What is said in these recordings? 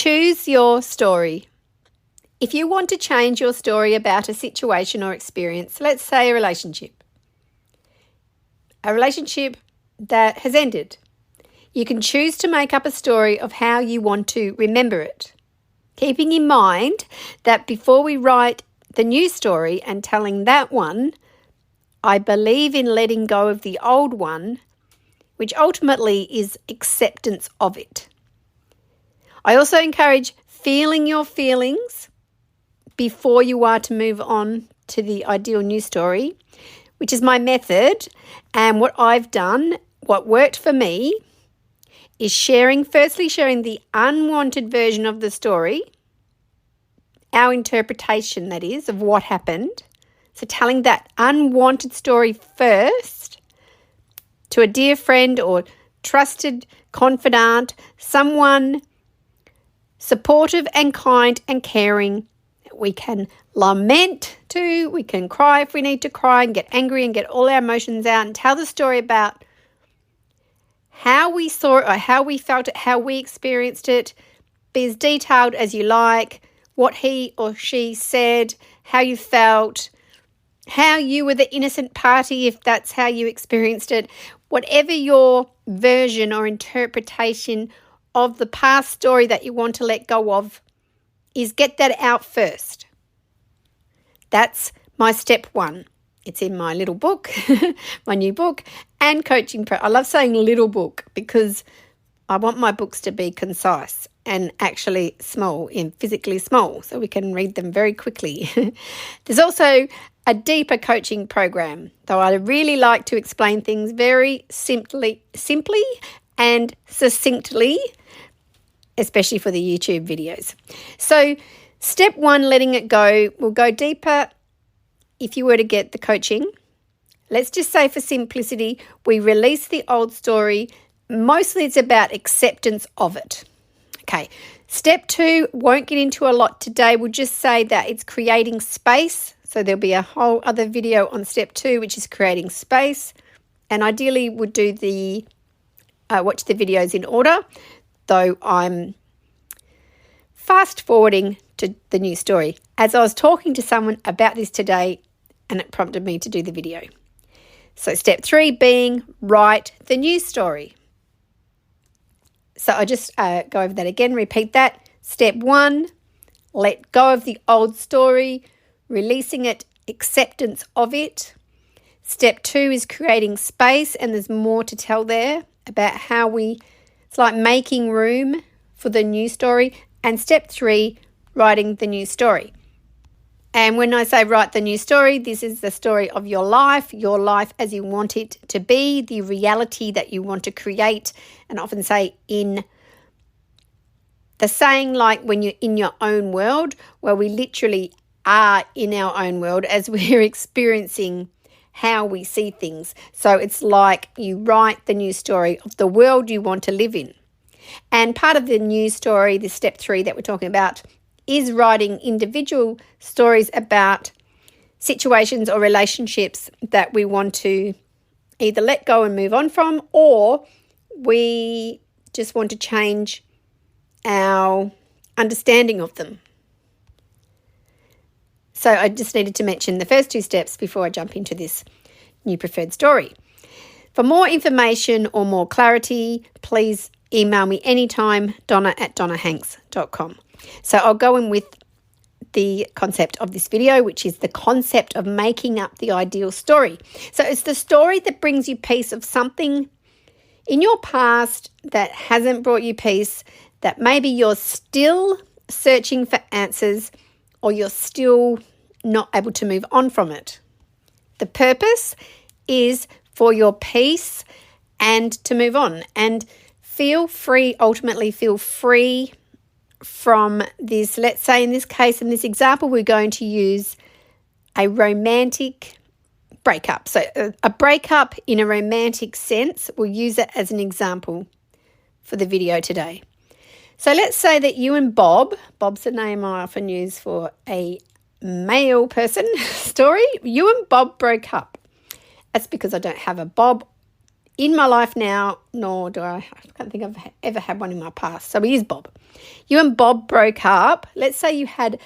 Choose your story. If you want to change your story about a situation or experience, let's say a relationship that has ended, you can choose to make up a story of how you want to remember it, keeping in mind that before we write the new story and telling that one, I believe in letting go of the old one, which ultimately is acceptance of it. I also encourage feeling your feelings before you are to move on to the ideal new story, which is my method. And what I've done, what worked for me, is sharing the unwanted version of the story, our interpretation, that is, of what happened. So telling that unwanted story first to a dear friend or trusted confidant, someone supportive and kind and caring. We can lament to, we can cry if we need to cry and get angry and get all our emotions out and tell the story about how we saw it or how we felt it, how we experienced it. Be as detailed as you like, what he or she said, how you felt, how you were the innocent party if that's how you experienced it. Whatever your version or interpretation of the past story that you want to let go of is, get that out first. That's my step one. It's in my little book, my new book, and coaching. I love saying little book because I want my books to be concise and actually small, physically small, so we can read them very quickly. There's also a deeper coaching program, though I really like to explain things very simply and succinctly, especially for the YouTube videos. So step one, letting it go, will go deeper if you were to get the coaching. Let's just say for simplicity, we release the old story. Mostly it's about acceptance of it. Okay, step two, won't get into a lot today. We'll just say that it's creating space. So there'll be a whole other video on step two, which is creating space. And ideally would do watch the videos in order, though I'm fast forwarding to the new story as I was talking to someone about this today, and it prompted me to do the video. So step three being write the new story. So I just go over that again, repeat that. Step one, let go of the old story, releasing it, acceptance of it. Step two is creating space, and there's more to tell there about how it's like making room for the new story. And step three, writing the new story. And when I say write the new story, this is the story of your life as you want it to be, the reality that you want to create. And I often say in the saying, like when you're in your own world, where we literally are in our own world as we're experiencing how we see things. So it's like you write the new story of the world you want to live in. And part of the new story, the step three that we're talking about, is writing individual stories about situations or relationships that we want to either let go and move on from, or we just want to change our understanding of them. So I just needed to mention the first two steps before I jump into this new preferred story. For more information or more clarity, please email me anytime, donna@donnahanks.com. So I'll go in with the concept of this video, which is the concept of making up the ideal story. So it's the story that brings you peace of something in your past that hasn't brought you peace, that maybe you're still searching for answers or you're still not able to move on from it. The purpose is for your peace and to move on. And ultimately feel free from this. Let's say in this case, in this example, we're going to use a romantic breakup. So a breakup in a romantic sense, we'll use it as an example for the video today. So let's say that you and Bob's the name I often use for a male person story. You and Bob broke up. That's because I don't have a Bob in my life now, nor do I can't think I've ever had one in my past. So he is Bob. You and Bob broke up. Let's say you had,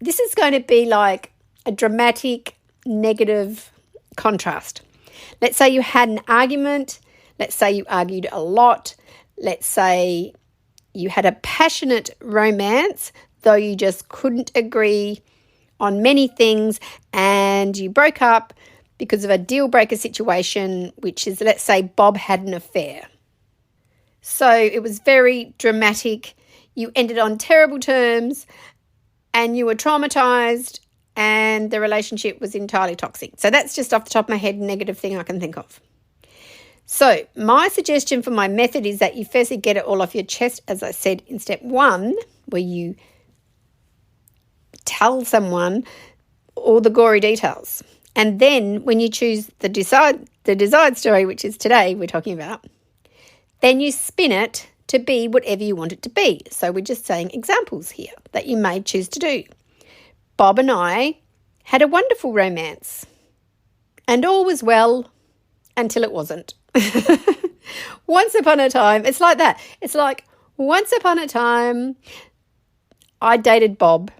this is going to be like a dramatic negative contrast. Let's say you had an argument. Let's say you argued a lot. Let's say you had a passionate romance, though you just couldn't agree on many things, and you broke up because of a deal breaker situation, which is, let's say Bob had an affair. So it was very dramatic. You ended on terrible terms and you were traumatized and the relationship was entirely toxic. So that's just off the top of my head, negative thing I can think of. So my suggestion for my method is that you firstly get it all off your chest, as I said in step 1, where you tell someone all the gory details. And then when you choose the desired story, which is today we're talking about, then you spin it to be whatever you want it to be. So we're just saying examples here that you may choose to do. Bob and I had a wonderful romance, and all was well until it wasn't. Once upon a time, it's like that. It's like, once upon a time, I dated Bob,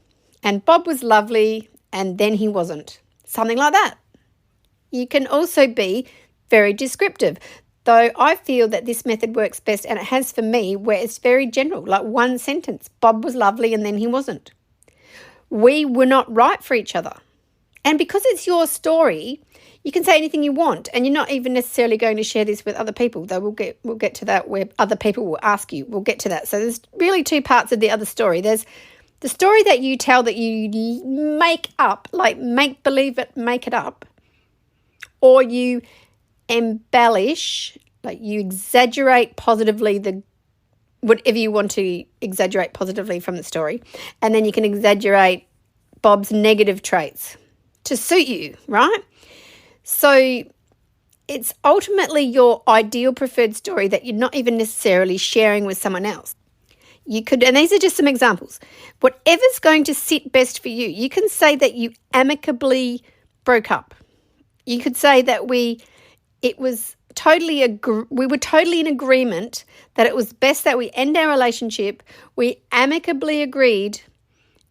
and Bob was lovely, and then he wasn't. Something like that. You can also be very descriptive, though I feel that this method works best, and it has for me, where it's very general, like one sentence. Bob was lovely, and then he wasn't. We were not right for each other. And because it's your story, you can say anything you want, and you're not even necessarily going to share this with other people, though we'll get to that, where other people will ask you. We'll get to that. So there's really 2 parts of the other story. There's the story that you tell that you make up, like make believe it, make it up, or you embellish, like you exaggerate positively whatever you want to exaggerate positively from the story, and then you can exaggerate Bob's negative traits to suit you, right? So it's ultimately your ideal preferred story that you're not even necessarily sharing with someone else. You could, and these are just some examples, whatever's going to sit best for you. You can say that you amicably broke up. You could say that we were totally in agreement that it was best that we end our relationship. We amicably agreed,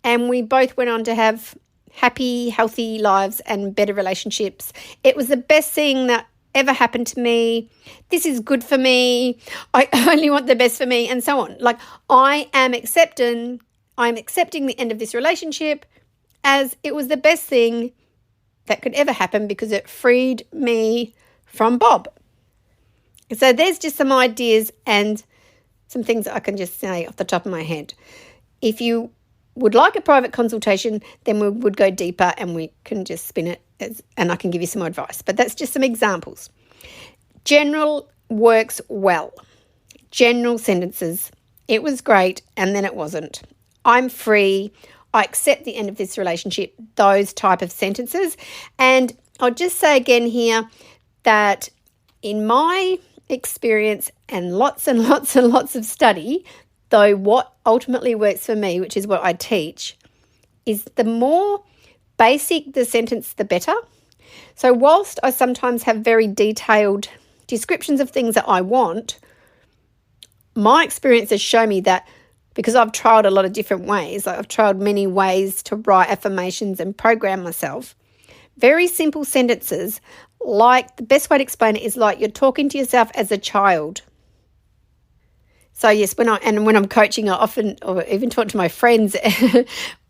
and we both went on to have happy, healthy lives and better relationships. It was the best thing that ever happened to me. This is good for me. I only want the best for me, and so on. Like, I'm accepting the end of this relationship as it was the best thing that could ever happen because it freed me from Bob. So there's just some ideas and some things that I can just say off the top of my head. If you would like a private consultation, then we would go deeper and we can just spin it and I can give you some advice. But that's just some examples. General works well. General sentences. It was great and then it wasn't. I'm free. I accept the end of this relationship. Those type of sentences. And I'll just say again here that in my experience and lots of study, though what ultimately works for me, which is what I teach, is the more basic the sentence, the better. So whilst I sometimes have very detailed descriptions of things that I want, my experience has shown me that because I've tried a lot of different ways, like I've tried many ways to write affirmations and program myself, very simple sentences, like the best way to explain it is like you're talking to yourself as a child. So yes, when I'm coaching, I often, or even talk to my friends,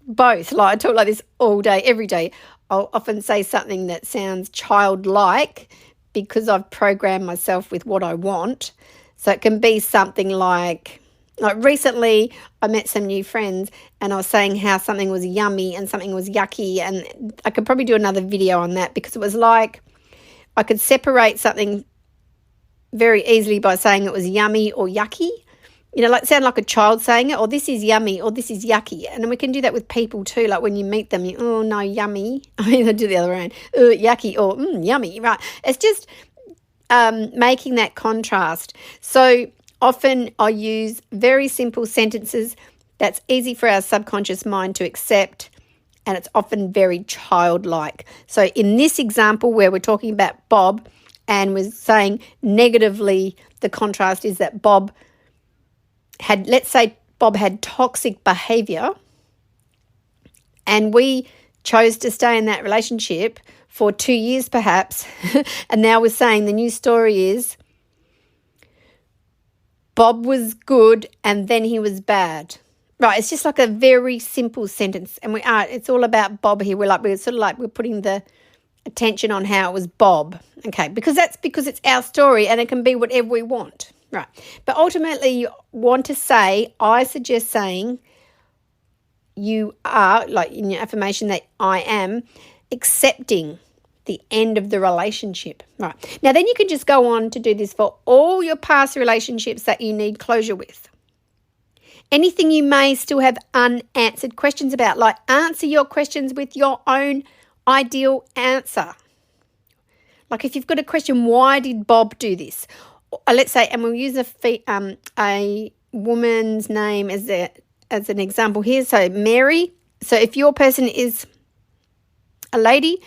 both. Like I talk like this all day, every day. I'll often say something that sounds childlike because I've programmed myself with what I want. So it can be something like recently I met some new friends and I was saying how something was yummy and something was yucky, and I could probably do another video on that because it was like I could separate something very easily by saying it was yummy or yucky. You know, like sound like a child saying it, or this is yummy, or this is yucky. And we can do that with people too. Like when you meet them, oh no, yummy. I mean, I do the other way around. Yucky or yummy, right? It's just making that contrast. So often I use very simple sentences that's easy for our subconscious mind to accept, and it's often very childlike. So in this example where we're talking about Bob, and was saying negatively, the contrast is that Bob had, let's say Bob had toxic behavior, and we chose to stay in that relationship for 2 years perhaps, and now we're saying the new story is Bob was good and then he was bad. Right, it's just like a very simple sentence, and it's all about Bob here. We're putting the attention on how it was Bob, okay, because it's our story and it can be whatever we want, right? But ultimately you want to say, I suggest saying, you are, like in your affirmation, that I am accepting the end of the relationship, right? Now then you can just go on to do this for all your past relationships that you need closure with. Anything you may still have unanswered questions about, like answer your questions with your own ideal answer. Like if you've got a question, why did Bob do this? Let's say, and we'll use a woman's name as an example here. So Mary. So if your person is a lady,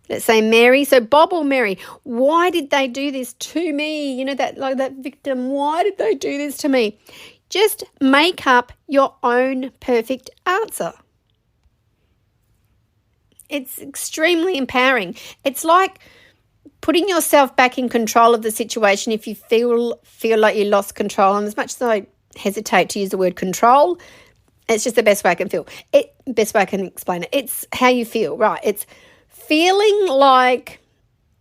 let's say Mary. So Bob or Mary, why did they do this to me? You know, that victim, why did they do this to me? Just make up your own perfect answer. It's extremely empowering. It's like putting yourself back in control of the situation if you feel like you lost control. And as much as I hesitate to use the word control, it's just the best way I can best way I can explain it. It's how you feel, right? It's feeling like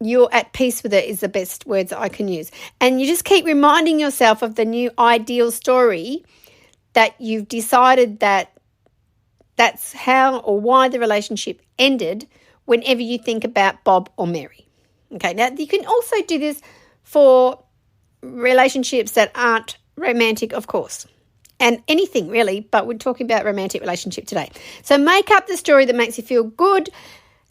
you're at peace with it is the best words that I can use. And you just keep reminding yourself of the new ideal story that you've decided that's how or why the relationship ended whenever you think about Bob or Mary. Okay, now you can also do this for relationships that aren't romantic, of course, and anything really, but we're talking about romantic relationship today. So make up the story that makes you feel good,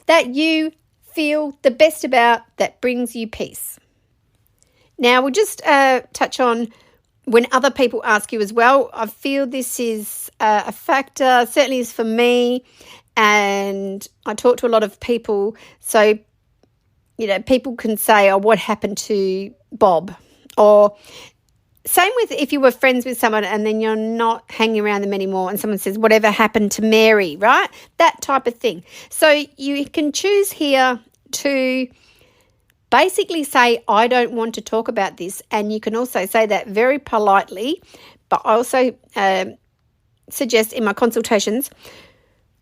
that you feel the best about, that brings you peace. Now we'll just touch on when other people ask you as well. I feel this is a factor, certainly is for me, and I talk to a lot of people. So, you know, people can say, oh, what happened to Bob? Or same with if you were friends with someone and then you're not hanging around them anymore and someone says, whatever happened to Mary, right? That type of thing. So you can choose here to basically say, I don't want to talk about this. And you can also say that very politely, but I also suggest in my consultations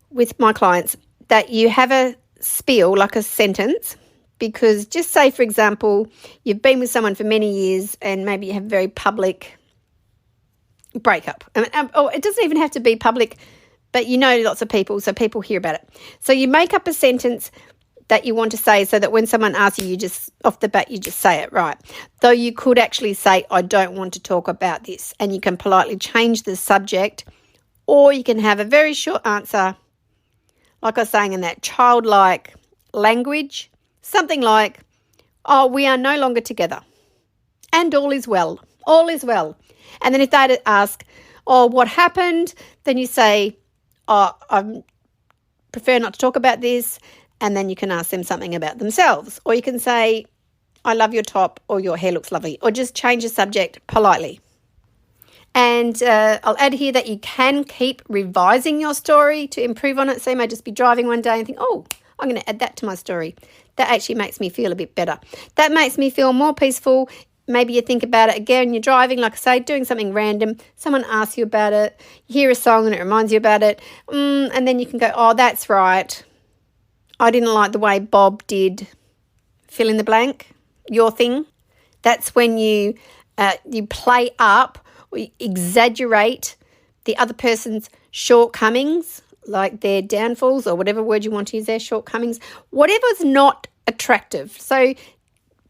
with my clients that you have a spiel, like a sentence, because just say, for example, you've been with someone for many years and maybe you have a very public breakup. Or it doesn't even have to be public, but you know lots of people, so people hear about it. So you make up a sentence that you want to say so that when someone asks you, you just, off the bat, you just say it, right? Though you could actually say, I don't want to talk about this, and you can politely change the subject, or you can have a very short answer, like I was saying in that childlike language, something like, oh, we are no longer together and all is well. All is well. And then if they ask, oh, what happened? Then you say, oh, I prefer not to talk about this. And then you can ask them something about themselves. Or you can say, I love your top, or your hair looks lovely. Or just change the subject politely. And I'll add here that you can keep revising your story to improve on it. So you may just be driving one day and think, oh, I'm going to add that to my story. That actually makes me feel a bit better. That makes me feel more peaceful. Maybe you think about it again, you're driving, like I say, doing something random. Someone asks you about it. You hear a song and it reminds you about it. And then you can go, oh, that's right. I didn't like the way Bob did fill in the blank, your thing. That's when you play up or you exaggerate the other person's shortcomings, like their downfalls or whatever word you want to use, their shortcomings, whatever's not attractive. So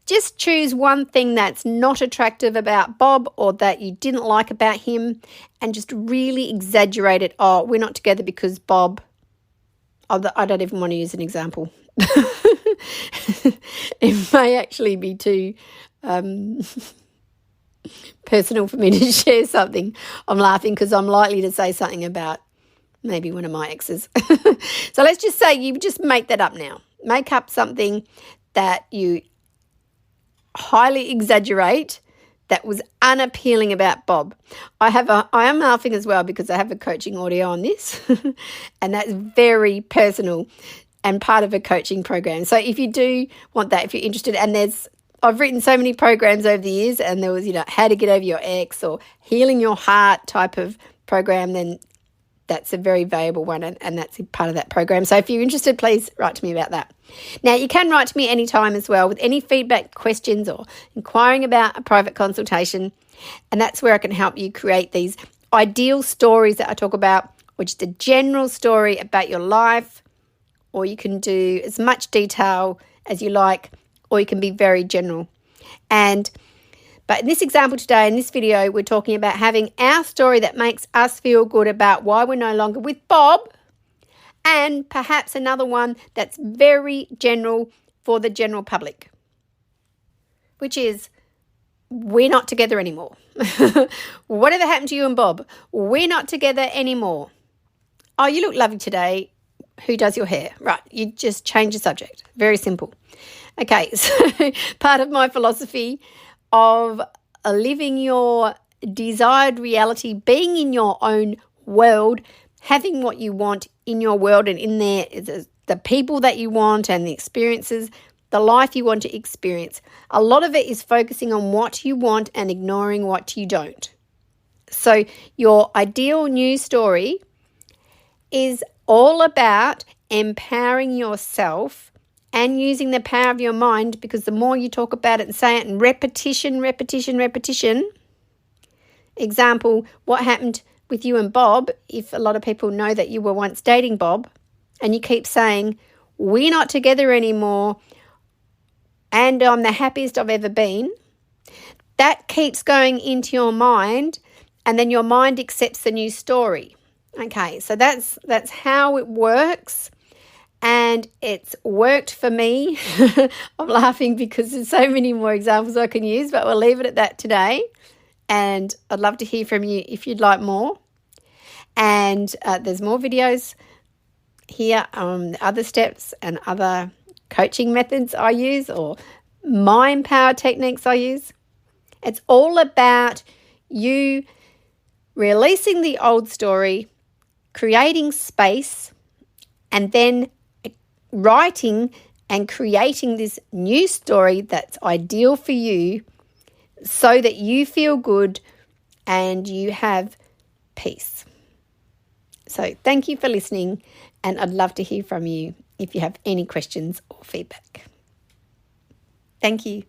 just choose one thing that's not attractive about Bob or that you didn't like about him and just really exaggerate it. Oh, we're not together because Bob, I don't even want to use an example. It may actually be too personal for me to share something. I'm laughing because I'm likely to say something about maybe one of my exes. So let's just say you just make that up now. Make up something that you highly exaggerate that was unappealing about Bob. I am laughing as well because I have a coaching audio on this and that's very personal and part of a coaching program. So if you do want that, if you're interested, and I've written so many programs over the years, and there was, how to get over your ex or healing your heart type of program, then that's a very valuable one, and that's part of that program. So if you're interested, please write to me about that. Now, you can write to me anytime as well with any feedback, questions, or inquiring about a private consultation, and that's where I can help you create these ideal stories that I talk about, which is a general story about your life, or you can do as much detail as you like, or you can be very general. But in this example today, in this video, we're talking about having our story that makes us feel good about why we're no longer with Bob, and perhaps another one that's very general for the general public, which is, we're not together anymore. Whatever happened to you and Bob? We're not together anymore. Oh, you look lovely today. Who does your hair? Right, you just change the subject. Very simple. Okay, so part of my philosophy of living your desired reality, being in your own world, having what you want in your world, and in there is the people that you want and the experiences, the life you want to experience. A lot of it is focusing on what you want and ignoring what you don't. So your ideal news story is all about empowering yourself and using the power of your mind, because the more you talk about it and say it, and repetition. Example, what happened with you and Bob, if a lot of people know that you were once dating Bob and you keep saying, we're not together anymore and I'm the happiest I've ever been, that keeps going into your mind, and then your mind accepts the new story. Okay, so that's how it works. And it's worked for me. I'm laughing because there's so many more examples I can use, but we'll leave it at that today. And I'd love to hear from you if you'd like more. And there's more videos here on other steps and other coaching methods I use, or mind power techniques I use. It's all about you releasing the old story, creating space, and then writing and creating this new story that's ideal for you, so that you feel good and you have peace. So thank you for listening, and I'd love to hear from you if you have any questions or feedback. Thank you.